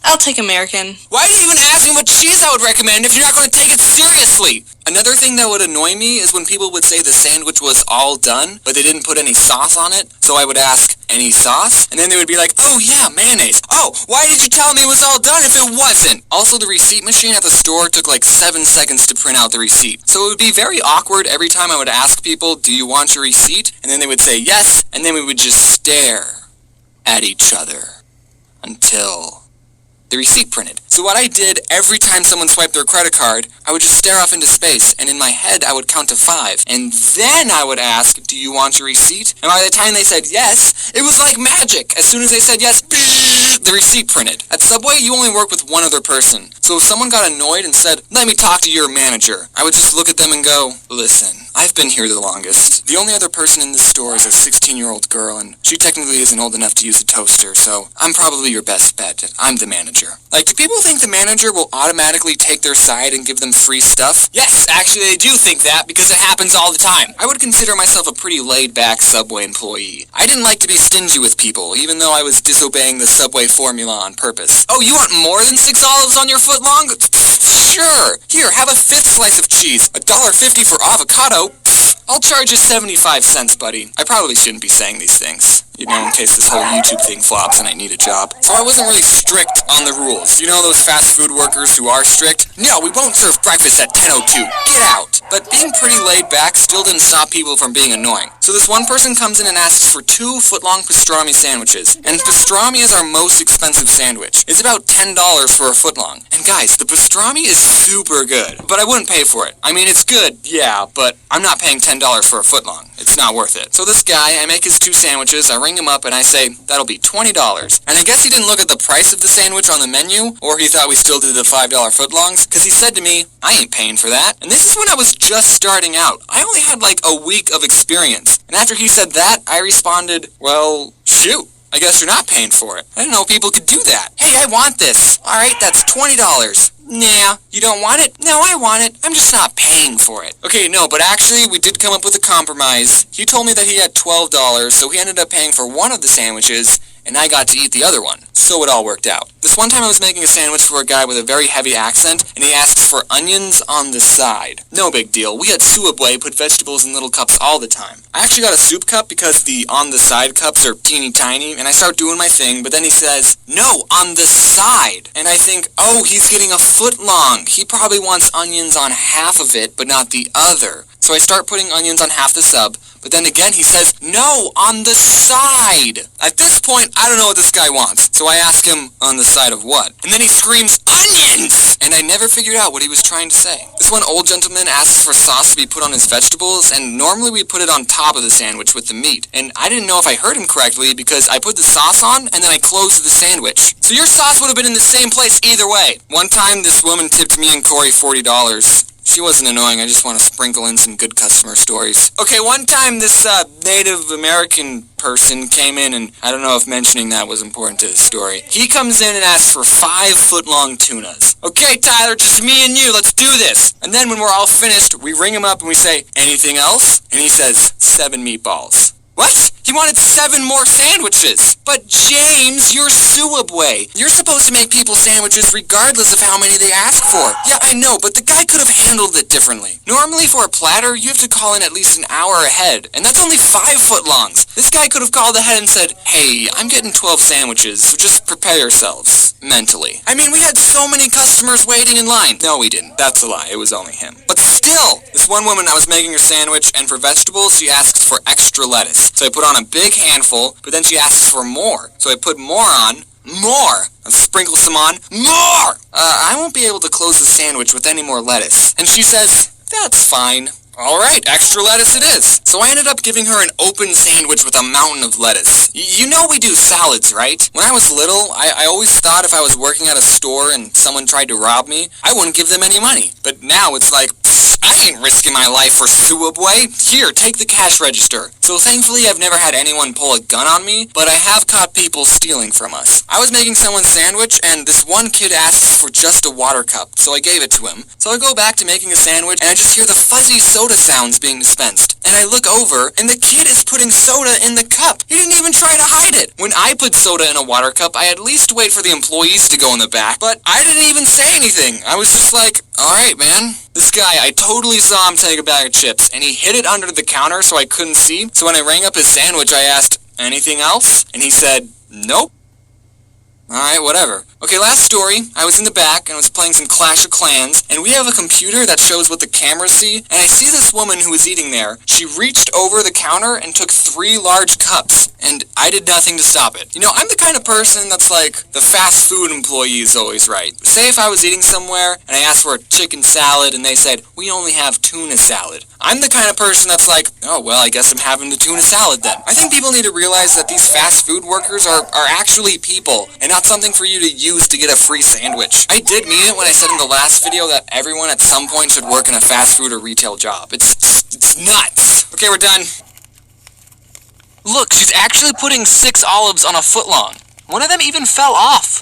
I'll take American. Why do you even ask me what cheese I would recommend if you're not going to take it seriously? Another thing that would annoy me is when people would say the sandwich was all done, but they didn't put any sauce on it. So I would ask, any sauce? And then they would be like, oh yeah, mayonnaise. Oh, why did you tell me it was all done if it wasn't? Also, the receipt machine at the store took like 7 seconds to print out the receipt. So it would be very awkward every time I would ask people, do you want your receipt? And then they would say yes, and then we would just stare at each other until the receipt printed. So what I did every time someone swiped their credit card, I would just stare off into space, and in my head I would count to 5, and then I would ask, do you want your receipt? And by the time they said yes, it was like magic. As soon as they said yes, the receipt printed. At Subway, you only work with one other person. So if someone got annoyed and said, let me talk to your manager, I would just look at them and go, listen, I've been here the longest. The only other person in this store is a 16-year-old girl, and she technically isn't old enough to use a toaster, so I'm probably your best bet. I'm the manager. Like, do people think the manager will automatically take their side and give them free stuff? Yes, actually they do think that because it happens all the time. I would consider myself a pretty laid-back Subway employee. I didn't like to be stingy with people, even though I was disobeying the Subway formula on purpose. Oh, you want more than 6 olives on your footlong? Sure. Here, have a 5th slice of cheese. $1.50 for avocado. I'll charge you 75 cents, buddy. I probably shouldn't be saying these things, you know, in case this whole YouTube thing flops and I need a job. So I wasn't really strict on the rules. You know those fast food workers who are strict? No, we won't serve breakfast at 10:02. Get out. But being pretty laid back still didn't stop people from being annoying. So this one person comes in and asks for 2 footlong pastrami sandwiches. And pastrami is our most expensive sandwich. It's about $10 for a footlong. And guys, the pastrami is super good. But I wouldn't pay for it. I mean, it's good, yeah, but I'm not paying $10 for a footlong. It's not worth it. So this guy, I make his 2 sandwiches, I ring him up and I say, that'll be $20. And I guess he didn't look at the price of the sandwich on the menu, or he thought we still did the $5 footlongs, because he said to me, I ain't paying for that. And this is when I was just starting out. I only had like a week of experience. And after he said that, I responded, well, shoot. I guess you're not paying for it. I didn't know people could do that. Hey, I want this. Alright, that's $20. Nah, you don't want it? No, I want it. I'm just not paying for it. Okay, no, but actually, we did come up with a compromise. He told me that he had $12, so he ended up paying for one of the sandwiches, and I got to eat the other one. So it all worked out. This one time I was making a sandwich for a guy with a very heavy accent, and he asks for onions on the side. No big deal. We at Subway put vegetables in little cups all the time. I actually got a soup cup because the on the side cups are teeny tiny, and I start doing my thing, but then he says, no, on the side. And I think, oh, he's getting a footlong. He probably wants onions on half of it, but not the other. So I start putting onions on half the sub, but then again he says, no, on the side. At this point, I don't know what this guy wants, so I ask him, on the side of what? And then he screams, onions! And I never figured out what he was trying to say. This one old gentleman asks for sauce to be put on his vegetables, and normally we put it on top of the sandwich with the meat. And I didn't know if I heard him correctly because I put the sauce on, and then I closed the sandwich. So your sauce would have been in the same place either way. One time, this woman tipped me and Corey $40. She wasn't annoying, I just want to sprinkle in some good customer stories. Okay, one time this Native American person came in, and I don't know if mentioning that was important to the story. He comes in and asks for 5 footlong tunas. Okay, Tyler, just me and you, let's do this. And then when we're all finished, we ring him up and we say, anything else? And he says, 7 meatballs. What? He wanted 7 more sandwiches. But James, you're Subway. You're supposed to make people sandwiches regardless of how many they ask for. Yeah, I know, but the guy could have handled it differently. Normally for a platter, you have to call in at least an hour ahead, and that's only 5 footlongs. This guy could have called ahead and said, hey, I'm getting 12 sandwiches, so just prepare yourselves. mentally. I mean, we had so many customers waiting in line. No, we didn't. That's a lie. It was only him. But still, this one woman, I was making her sandwich, and for vegetables, she asks for extra lettuce. So I put on a big handful, but then she asks for more. So I put more on. More! I'll sprinkle some on. More! I won't be able to close the sandwich with any more lettuce. And she says, that's fine. Alright, extra lettuce it is. So I ended up giving her an open sandwich with a mountain of lettuce. You know we do salads, right? When I was little, I always thought if I was working at a store and someone tried to rob me, I wouldn't give them any money. But now it's like, I ain't risking my life for Subway. Here, take the cash register. So thankfully I've never had anyone pull a gun on me, but I have caught people stealing from us. I was making someone's sandwich, and this one kid asks for just a water cup, so I gave it to him. So I go back to making a sandwich, and I just hear the fuzzy soda sounds being dispensed. And I look over, and the kid is putting soda in the cup. He didn't even try to hide it. When I put soda in a water cup, I at least wait for the employees to go in the back, but I didn't even say anything. I was just like, alright, man. This guy, I totally saw him take a bag of chips, and he hid it under the counter so I couldn't see. So when I rang up his sandwich, I asked, anything else? And he said, nope. Alright, whatever. Okay, last story. I was in the back, and I was playing some Clash of Clans, and we have a computer that shows what the cameras see, and I see this woman who was eating there. She reached over the counter and took 3 large cups, and I did nothing to stop it. You know, I'm the kind of person that's like, the fast food employee is always right. Say if I was eating somewhere, and I asked for a chicken salad, and they said, we only have tuna salad. I'm the kind of person that's like, oh, well, I guess I'm having the tuna salad then. I think people need to realize that these fast food workers are actually people, and not something for you to use to get a free sandwich. I did mean it when I said in the last video that everyone at some point should work in a fast food or retail job. It's nuts. Okay, we're done. Look, she's actually putting 6 olives on a foot long. One of them even fell off.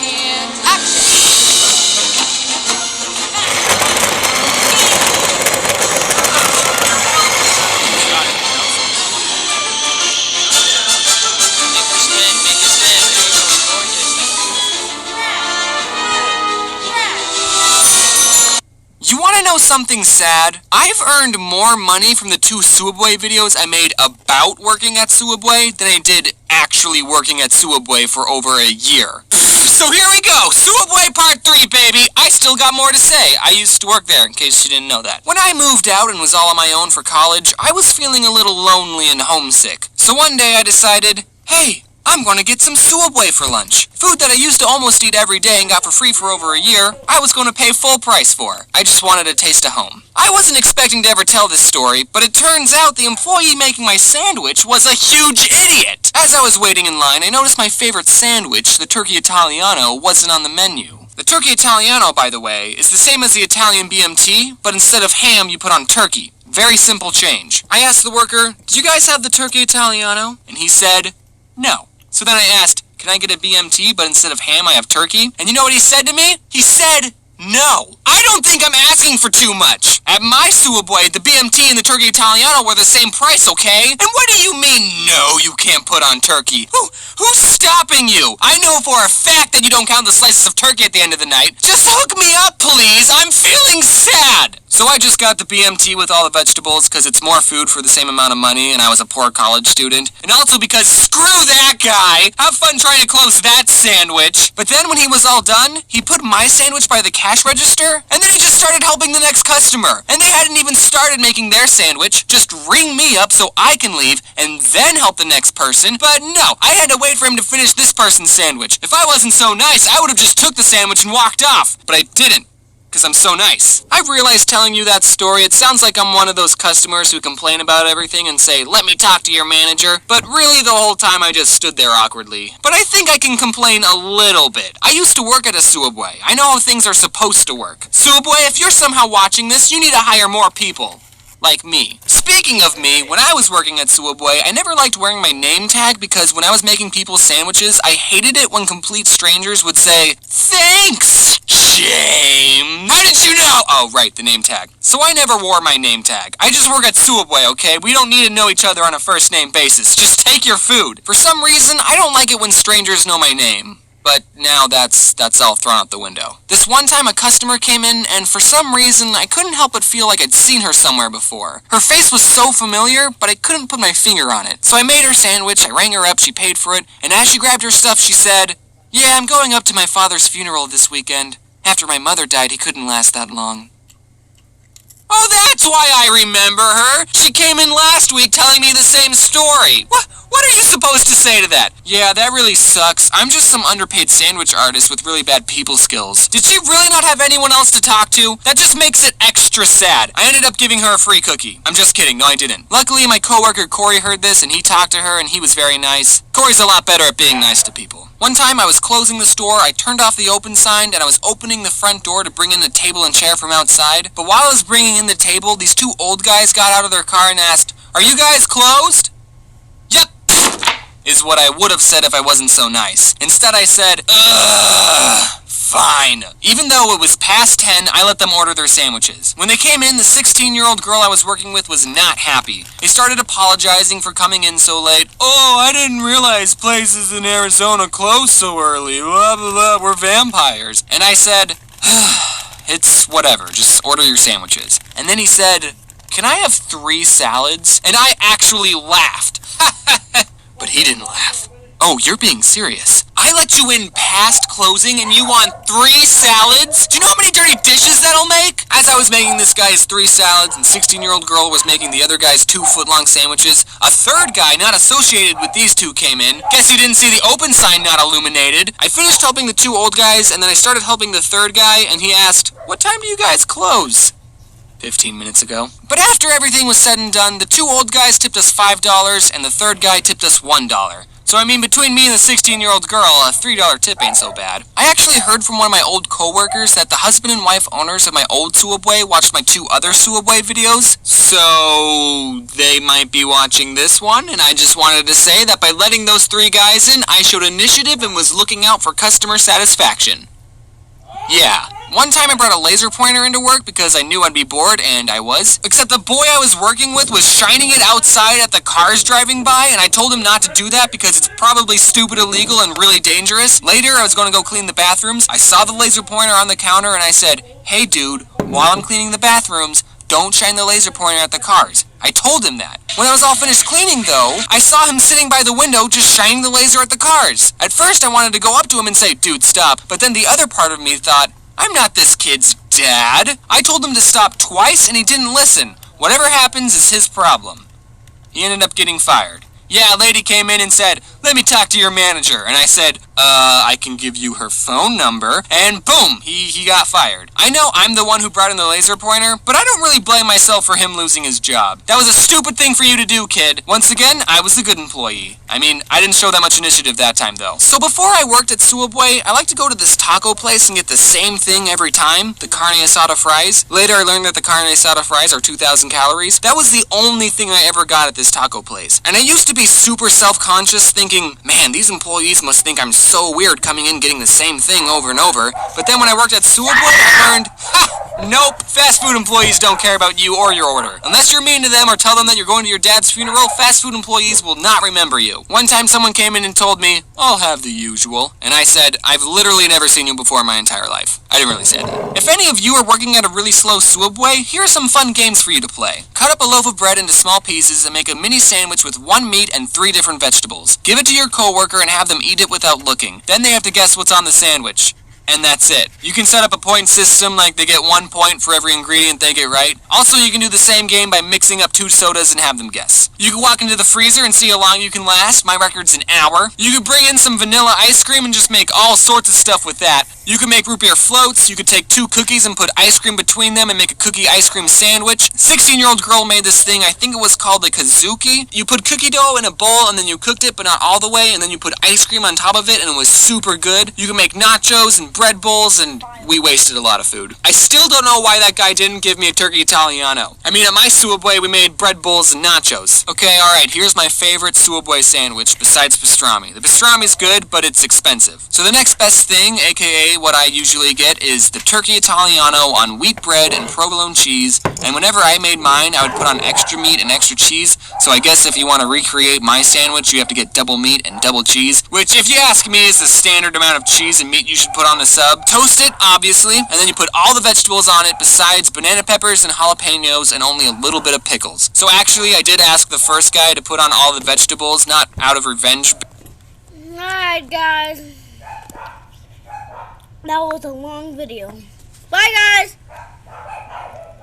And action! You want to know something sad? I've earned more money from the 2 Subway videos I made about working at Subway than I did actually working at Subway for over a year. So here we go! Subway Part 3, baby! I still got more to say. I used to work there, in case you didn't know that. When I moved out and was all on my own for college, I was feeling a little lonely and homesick. So one day I decided, hey, I'm going to get some Subway for lunch. Food that I used to almost eat every day and got for free for over a year, I was going to pay full price for. I just wanted a taste of home. I wasn't expecting to ever tell this story, but it turns out the employee making my sandwich was a huge idiot. As I was waiting in line, I noticed my favorite sandwich, the Turkey Italiano, wasn't on the menu. The Turkey Italiano, by the way, is the same as the Italian BMT, but instead of ham, you put on turkey. Very simple change. I asked the worker, do you guys have the Turkey Italiano? And he said, no. So then I asked, can I get a BMT, but instead of ham, I have turkey? And you know what he said to me? He said, no. I don't think I'm asking for too much. At my Subway, the BMT and the Turkey Italiano were the same price, okay? And what do you mean, no, you can't put on turkey? Who's stopping you? I know for a fact that you don't count the slices of turkey at the end of the night. Just hook me up, please. I'm feeling sad. So I just got the BMT with all the vegetables because it's more food for the same amount of money and I was a poor college student. And also because screw that guy! Have fun trying to close that sandwich! But then when he was all done, he put my sandwich by the cash register and then he just started helping the next customer. And they hadn't even started making their sandwich. Just ring me up so I can leave and then help the next person. But no, I had to wait for him to finish this person's sandwich. If I wasn't so nice, I would have just took the sandwich and walked off. But I didn't. Because I'm so nice. I've realized telling you that story, it sounds like I'm one of those customers who complain about everything and say, let me talk to your manager. But really the whole time I just stood there awkwardly. But I think I can complain a little bit. I used to work at a Subway. I know how things are supposed to work. Subway, if you're somehow watching this, you need to hire more people. Like me. Speaking of me, when I was working at Subway, I never liked wearing my name tag because when I was making people's sandwiches, I hated it when complete strangers would say, thanks, James. How did you know? Oh, right, the name tag. So I never wore my name tag. I just work at Subway, okay? We don't need to know each other on a first name basis. Just take your food. For some reason, I don't like it when strangers know my name. But now that's all thrown out the window. This one time a customer came in, and for some reason I couldn't help but feel like I'd seen her somewhere before. Her face was so familiar, but I couldn't put my finger on it. So I made her sandwich, I rang her up, she paid for it, and as she grabbed her stuff she said, "Yeah, I'm going up to my father's funeral this weekend. After my mother died, he couldn't last that long." Oh, that's why I remember her! She came in last week telling me the same story. What are you supposed to say to that? Yeah, that really sucks. I'm just some underpaid sandwich artist with really bad people skills. Did she really not have anyone else to talk to? That just makes it extra sad. I ended up giving her a free cookie. I'm just kidding. No, I didn't. Luckily, my coworker Corey heard this and he talked to her and he was very nice. Corey's a lot better at being nice to people. One time I was closing the store, I turned off the open sign, and I was opening the front door to bring in the table and chair from outside. But while I was bringing in the table, these two old guys got out of their car and asked, "Are you guys closed?" "Yep," is what I would have said if I wasn't so nice. Instead I said, "Ugh, fine." Even though it was past 10, I let them order their sandwiches. When they came in, the 16-year-old girl I was working with was not happy. They started apologizing for coming in so late. "Oh, I didn't realize places in Arizona close so early. Blah, blah, blah, we're vampires." And I said, "It's whatever, just order your sandwiches." And then he said, "Can I have 3 salads?" And I actually laughed. But he didn't laugh. "Oh, you're being serious. I let you in past closing and you want 3 salads? Do you know how many dirty dishes that'll make?" As I was making this guy's 3 salads and 16-year-old girl was making the other guy's 2 foot-long sandwiches, a third guy not associated with these two came in. Guess he didn't see the open sign not illuminated. I finished helping the 2 old guys and then I started helping the third guy and he asked, "What time do you guys close?" 15 minutes ago. But after everything was said and done, the 2 old guys tipped us $5 and the third guy tipped us $1. So I mean, between me and the 16-year-old girl, a $3 tip ain't so bad. I actually heard from one of my old coworkers that the husband and wife owners of my old Subway watched my 2 other Subway videos. So they might be watching this one, and I just wanted to say that by letting those 3 guys in, I showed initiative and was looking out for customer satisfaction. Yeah. One time I brought a laser pointer into work because I knew I'd be bored, and I was. Except the boy I was working with was shining it outside at the cars driving by, and I told him not to do that because it's probably stupid, illegal, and really dangerous. Later, I was going to go clean the bathrooms. I saw the laser pointer on the counter, and I said, "Hey dude, while I'm cleaning the bathrooms, don't shine the laser pointer at the cars." I told him that. When I was all finished cleaning, though, I saw him sitting by the window just shining the laser at the cars. At first, I wanted to go up to him and say, "Dude, stop." But then the other part of me thought, I'm not this kid's dad. I told him to stop twice and he didn't listen. Whatever happens is his problem. He ended up getting fired. Yeah, a lady came in and said, "Let me talk to your manager." And I said, I can give you her phone number. And boom, he got fired. I know I'm the one who brought in the laser pointer, but I don't really blame myself for him losing his job. That was a stupid thing for you to do, kid. Once again, I was a good employee. I mean, I didn't show that much initiative that time, though. So before I worked at Subway, I like to go to this taco place and get the same thing every time, the carne asada fries. Later, I learned that the carne asada fries are 2,000 calories. That was the only thing I ever got at this taco place. And I used to be super self-conscious, thinking, man, these employees must think I'm so weird coming in getting the same thing over and over. But then when I worked at Subway, I learned, nope, fast food employees don't care about you or your order. Unless you're mean to them or tell them that you're going to your dad's funeral, fast food employees will not remember you. One time someone came in and told me, "I'll have the usual." And I said, "I've literally never seen you before in my entire life." I didn't really say that. If any of you are working at a really slow Subway, here are some fun games for you to play. Cut up a loaf of bread into small pieces and make a mini sandwich with 1 meat and 3 different vegetables. Give it to your coworker and have them eat it without looking. Then they have to guess what's on the sandwich. And that's it. You can set up a point system, like they get 1 point for every ingredient they get right. Also, you can do the same game by mixing up 2 sodas and have them guess. You can walk into the freezer and see how long you can last. My record's an hour. You could bring in some vanilla ice cream and just make all sorts of stuff with that. You could make root beer floats. You could take 2 cookies and put ice cream between them and make a cookie ice cream sandwich. 16-year-old girl made this thing, I think it was called a kazuki. You put cookie dough in a bowl and then you cooked it, but not all the way, and then you put ice cream on top of it and it was super good. You can make nachos and bread bowls, and we wasted a lot of food. I still don't know why that guy didn't give me a turkey Italiano. I mean, at my Subway, we made bread bowls and nachos. Okay, alright, here's my favorite Subway sandwich besides pastrami. The pastrami's good, but it's expensive. So the next best thing, aka what I usually get, is the turkey Italiano on wheat bread and provolone cheese, and whenever I made mine, I would put on extra meat and extra cheese, so I guess if you want to recreate my sandwich, you have to get double meat and double cheese, which, if you ask me, is the standard amount of cheese and meat you should put on a sub. Toast it, obviously, and then you put all the vegetables on it besides banana peppers and jalapenos and only a little bit of pickles. So actually, I did ask the first guy to put on all the vegetables, not out of revenge. Alright, guys. That was a long video. Bye, guys.